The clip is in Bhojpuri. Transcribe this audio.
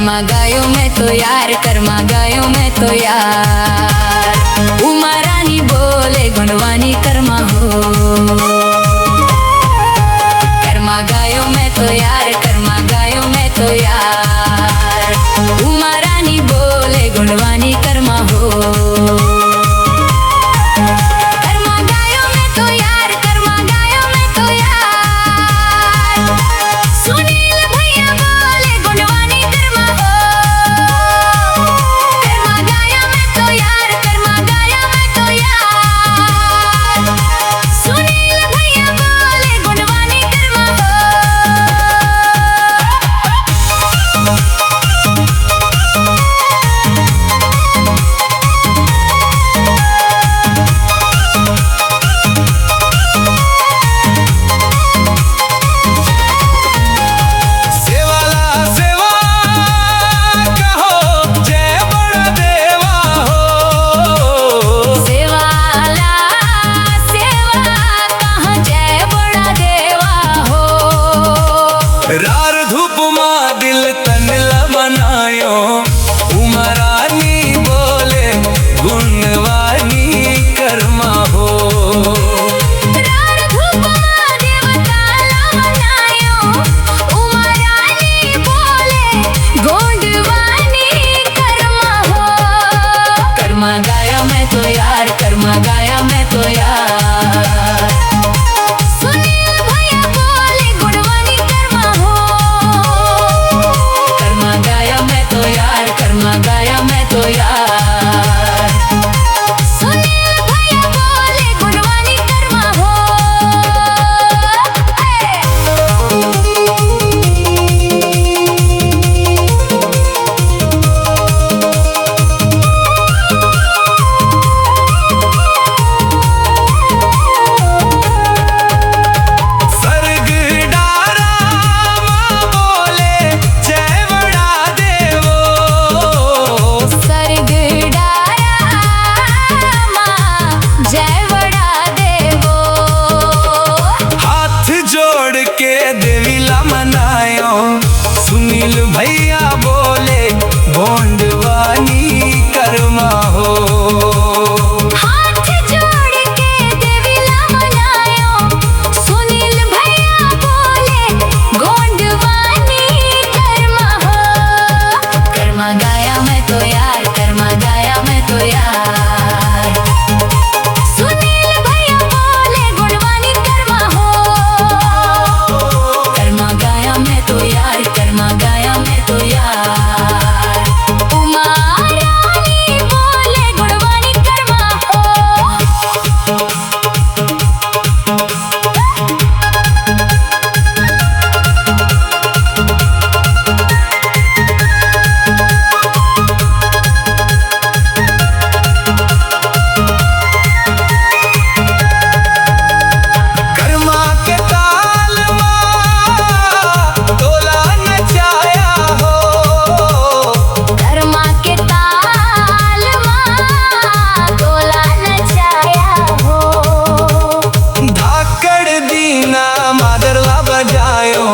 कर्मा गायो मैं तो यार, कर्मा गायो मैं तो यार। उमा रानी बोले गुणवानी कर्मा हो। कर्मा गायो मैं तो यार, कर्मा गायो मैं तो यार। उमा रानी बोले गुणवानी कर्मा हो। रार धूप मां दिल तन मनायो। उमा रानी बोले गुणवानी कर्मा हो। रार धूप मां देवता मनायो। उमा रानी बोले गुणवानी कर्मा हो। कर्मा गाया मैं तो यार, कर्मा गाया मैं तो यार। गाया मैं तो यार। सुनील भैया बोले गुणवानी कर्मा हो। सर्ग डारा मां बोले जय बड़ा देवो। सर्ग डारा मां जय बड़ा देवो। हाथ जोड़ के देवीला मनायो। सुनील भैया बोले भोंडवानी कर्मा हो। हाथ जोड़ के देवीला मनायो। सुनील भैया बोले गोंडवानी कर्मा हो। कर्मा गाया मैं तो यार, कर्मा गाया मैं तो यार। सुनील भैया बोले गुणवानी कर्मा हो। कर्मा गाया मैं तो यार, कर्मा गाया मैं तो यार। उमा रानी बोले गुणवानी कर्मा हो। कर्मा के ताल मां तोला नचाया हो। कर्मा के ताल मां तोला नचाया हो। धाकड़ दीना मादरवा बजायो।